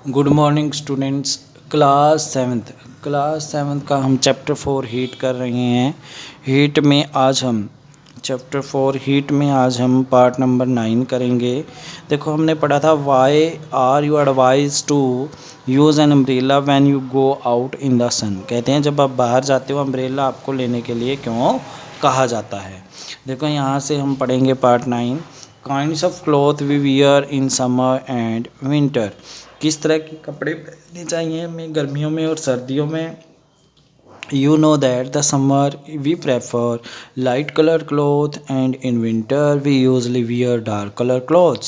Good morning students. Class seventh का हम chapter 4 heat कर रहे हैं। हीट में आज हम पार्ट नंबर 9 करेंगे। देखो हमने पढ़ा था why are you advise to use an umbrella when you go out in the sun. कहते हैं जब आप बाहर जाते हो अम्ब्रेला आपको लेने के लिए क्यों कहा जाता है। देखो यहाँ से हम पढ़ेंगे part 9 kinds of cloth we wear in summer and winter. किस तरह के कपड़े पहनने चाहिए हमें गर्मियों में और सर्दियों में। You know that the summer we prefer light color clothes and in winter we usually wear dark color clothes.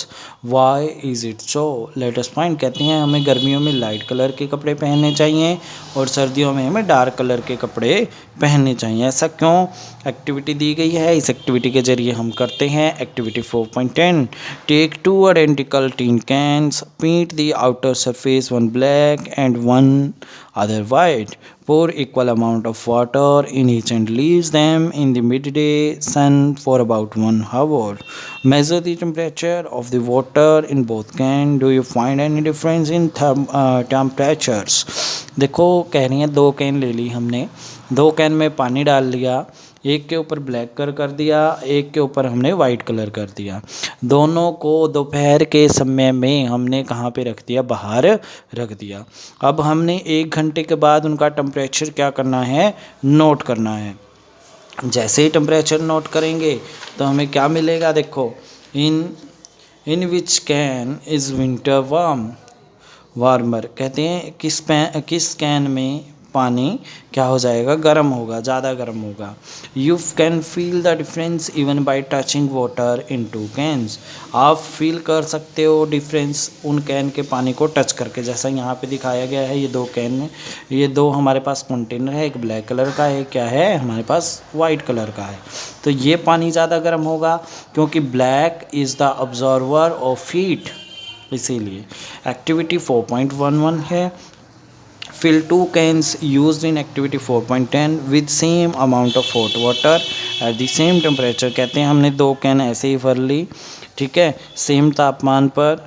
Why is it so? Let us find। कहते हैं हमें गर्मियों में लाइट कलर के कपड़े पहनने चाहिए और सर्दियों में हमें डार्क कलर के कपड़े पहनने चाहिए। ऐसा क्यों? एक्टिविटी दी गई है, इस एक्टिविटी के जरिए हम करते हैं। Activity 4.10 take 2 identical tin cans, paint the outer surface one black and one other white, pour equal amount of water in each and leave them in the midday sun for about 1 hour. Measure the temperature of the water in both can. Do you find any difference in temperatures? देखो कह रही हैं 2 can ले ली हमने, 2 can में पानी डाल लिया, एक के ऊपर ब्लैक कलर कर दिया, एक के ऊपर हमने वाइट कलर कर दिया। दोनों को दोपहर के समय में हमने कहाँ पे रख दिया? बाहर रख दिया। अब हमने 1 घंटे के बाद उनका टेम्परेचर क्या करना है? नोट करना है। जैसे ही टेम्परेचर नोट करेंगे तो हमें क्या मिलेगा? देखो in which can is winter warmer. कहते हैं किस कैन में पानी क्या हो जाएगा? गर्म होगा, ज़्यादा गर्म होगा। You can feel the difference even by touching water in 2 cans. आप फील कर सकते हो डिफरेंस उन कैन के पानी को टच करके, जैसा यहाँ पे दिखाया गया है। ये 2 कैन है, ये 2 हमारे पास कंटेनर है, एक ब्लैक कलर का है, क्या है हमारे पास? वाइट कलर का है। तो ये पानी ज़्यादा गर्म होगा क्योंकि black is the observer of heat, इसीलिए। एक्टिविटी 4.11 है fill 2 cans used in activity 4.10 with same amount of hot water at the same temperature। कहते हैं हमने 2 कैन ऐसे ही भर ली, ठीक है, सेम तापमान पर।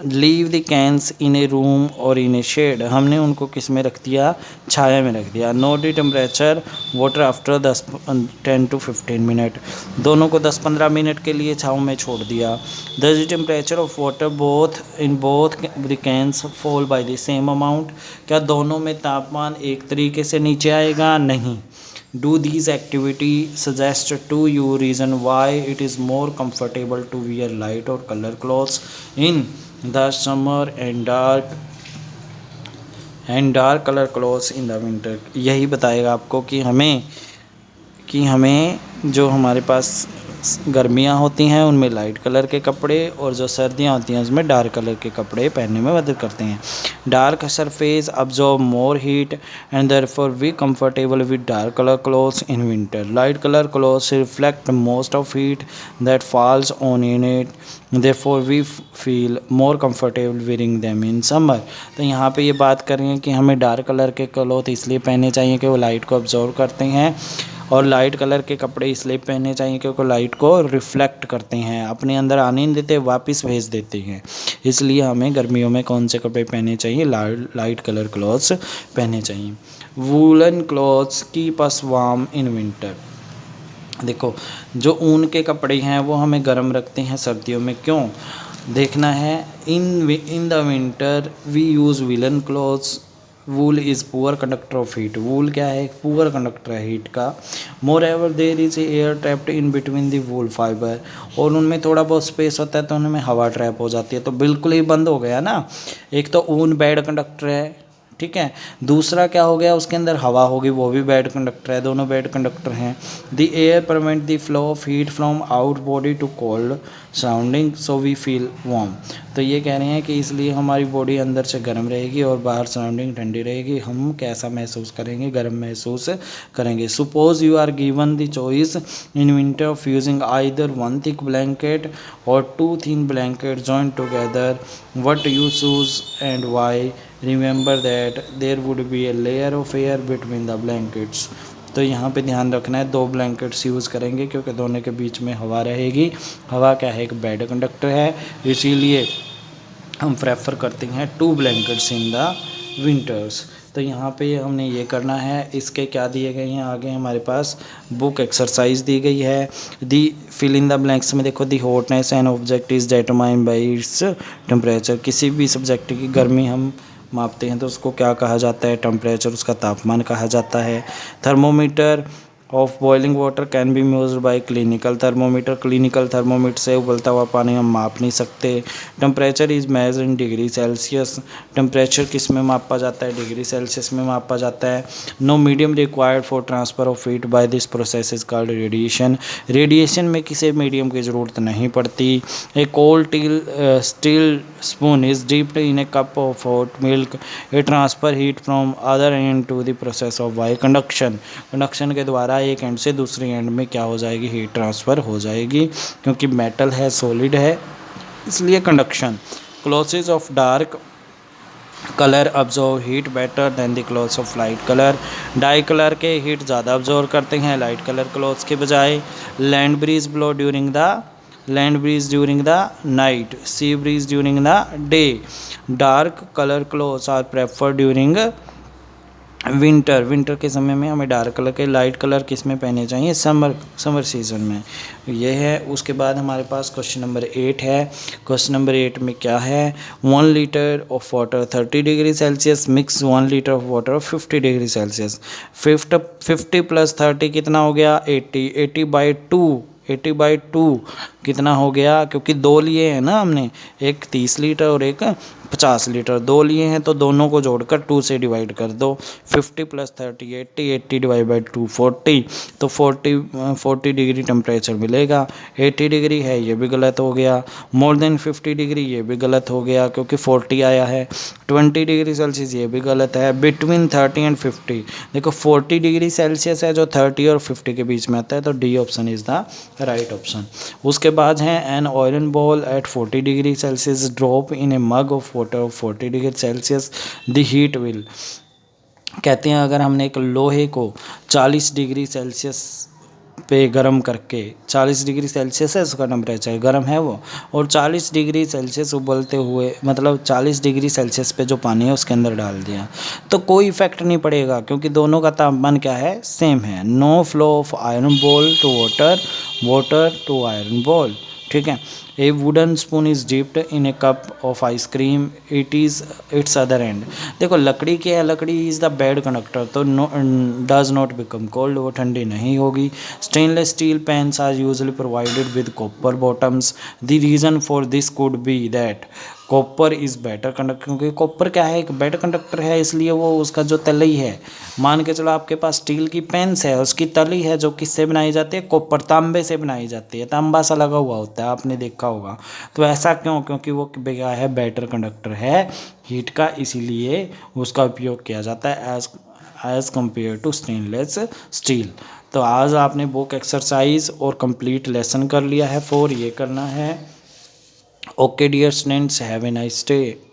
Leave the cans in a room और इन ए शेड। हमने उनको किस में रख दिया? छाया में रख दिया। Note the temperature water after 10 to 15 minute. दोनों को 10-15 मिनट के लिए छाँव में छोड़ दिया। The temperature of water in both the cans fall by the same amount. क्या दोनों में तापमान एक तरीके से नीचे आएगा? नहीं। Do these activity suggest to you reason why it is more comfortable to wear light or color clothes in the summer and dark color clothes in the winter। यही बताएगा आपको कि हमें जो हमारे पास गर्मियाँ होती हैं उनमें लाइट कलर के कपड़े और जो सर्दियाँ होती हैं उसमें डार्क कलर के कपड़े पहनने में मदद करते हैं। Dark surface absorb more heat and therefore we comfortable with dark colour clothes in winter. Light colour clothes reflect most of heat that falls on in it, therefore we feel more comfortable wearing them in summer. तो यहाँ पे ये बात कर रही हैं कि हमें डार्क कलर के क्लॉथ इसलिए पहनने चाहिए कि वो लाइट को अब्जॉर्व करते हैं, और लाइट कलर के कपड़े इसलिए पहनने चाहिए क्योंकि लाइट को रिफ्लेक्ट करते हैं, अपने अंदर आने नहीं देते, वापस भेज देते हैं। इसलिए हमें गर्मियों में कौन से कपड़े पहनने चाहिए? लाइट कलर क्लॉथ्स पहनने चाहिए। Woollen clothes keep us warm in winter. देखो जो ऊन के कपड़े हैं वो हमें गर्म रखते हैं सर्दियों में। क्यों? देखना है। In the winter we use woollen clothes. Wool is poor conductor of heat. Wool क्या है? पुअर कंडक्टर है हीट का। Moreover there is air trapped in between the wool fibre. और उनमें थोड़ा बहुत स्पेस होता है तो उनमें हवा ट्रैप हो जाती है, तो बिल्कुल ही बंद हो गया ना। एक तो ऊन बैड कंडक्टर है, ठीक है, दूसरा क्या हो गया? उसके अंदर हवा होगी, वो भी बैड कंडक्टर है, दोनों बैड कंडक्टर हैं। The air prevent the flow of heat from out body to cold surrounding so we feel warm. तो ये कह रहे हैं कि इसलिए हमारी बॉडी अंदर से गर्म रहेगी और बाहर सराउंडिंग ठंडी रहेगी। हम कैसा महसूस करेंगे? गर्म महसूस करेंगे। Suppose you are given the choice in winter of using either 1 thick blanket और 2 thin blanket joined together, what you choose and why? Remember that there would be a layer of air between the blankets। तो यहाँ पे ध्यान रखना है, 2 blankets use करेंगे क्योंकि दोनों के बीच में हवा रहेगी। हवा क्या है? एक बैड कंडक्टर है, इसीलिए हम प्रेफर करते हैं 2 ब्लैंकेट्स इन द विंटर्स। तो यहाँ पे हमने ये करना है। इसके क्या दिए गए हैं आगे हमारे पास बुक एक्सरसाइज दी गई है। The fill in the blanks में देखो the hotness and object is determined by its temperature. किसी भी सब्जेक्ट की गर्मी हम मापते हैं तो उसको क्या कहा जाता है, टेम्परेचर, उसका तापमान कहा जाता है। Thermometer of boiling water can be measured by clinical thermometer. Clinical thermometer से उबलता हुआ पानी हम माप नहीं सकते। Temperature is measured in degree Celsius. Temperature किस में मापा जाता है, डिग्री सेल्सियस में मापा जाता है। No medium required for transfer of heat by this process is called radiation. Radiation में किसी मीडियम की ज़रूरत नहीं पड़ती। A cold steel spoon is dipped in a cup of hot milk. A transfer heat from other end to the process of why conduction. Conduction के द्वारा एक and से दूसरे एंड में क्या हो जाएगी, हीट ट्रांसफ़र हो जाएगी। क्योंकि मेटल है, सॉलिड है, इसलिए conduction. Clothes of dark colour absorb heat better than the clothes of light colour. Dye colour के हीट ज़्यादा अब्जॉर्व करते हैं लाइट कलर क्लॉथ्स के बजाय। Land breeze blow during the night, sea breeze during the day. Dark colour clothes are prefer during winter के समय में हमें डार्क कलर के, लाइट कलर किस में पहने चाहिए, समर सीजन में। ये है। उसके बाद हमारे पास क्वेश्चन नंबर 8 है। क्वेश्चन नंबर 8 में क्या है, 1 litre of water 30 degree Celsius mix 1 litre of water 50 degree Celsius. 50 plus 30 कितना हो गया, 80। 80/2 कितना हो गया, क्योंकि 2 लिए हैं ना हमने, एक 30 लीटर और एक 50 लीटर, 2 लिए हैं तो दोनों को जोड़कर 2 से डिवाइड कर दो। 50 प्लस 30 80, 80 डिवाइड बाई 2 40, तो 40 डिग्री टेम्परेचर मिलेगा। 80 डिग्री है, ये भी गलत हो गया। मोर देन 50 डिग्री, ये भी गलत हो गया क्योंकि 40 आया है। 20 डिग्री सेल्सियस, ये भी गलत है। बिटवीन 30 एंड 50, देखो 40 डिग्री सेल्सियस है जो 30 और 50 के बीच में आता है, तो D option is the right option. उसके बाद है an iron ball at 40 degree Celsius drop in a mug of water of 40 degree Celsius the heat will. कहते हैं अगर हमने एक लोहे को 40 डिग्री सेल्सियस पे गर्म करके, 40 डिग्री सेल्सियस है उसका टेम्परेचर, गर्म है वो, और 40 डिग्री सेल्सियस उबलते हुए, मतलब 40 डिग्री सेल्सियस पे जो पानी है उसके अंदर डाल दिया, तो कोई इफेक्ट नहीं पड़ेगा क्योंकि दोनों का तापमान क्या है, सेम है। No flow of iron ball to water to iron ball, ठीक है। A wooden spoon is dipped in a cup of ice cream, it's other end. देखो लकड़ी क्या है, लकड़ी इज़ द बैड कंडक्टर, तो डज नॉट बिकम कोल्ड, वो ठंडी नहीं होगी। Stainless steel pans are usually provided with copper bottoms. The reason for this could be that copper is better conductor, क्योंकि कॉपर क्या है, एक बेटर कंडक्टर है, इसलिए वो उसका जो तलई है, मान के चलो आपके पास स्टील की पेंस है, उसकी तली है जो किससे बनाई जाती है, कॉपर, तांबे से बनाई जाती है, तांबा सा लगा हुआ होता है, आपने देखा होगा। तो ऐसा क्यों, क्योंकि वो क्या है, बेटर कंडक्टर है हीट का, इसीलिए उसका उपयोग किया जाता है as compare to stainless steel. तो आज आपने बुक एक्सरसाइज और कंप्लीट लेसन कर लिया है 4, ये करना है। Okay dear students, have a nice day.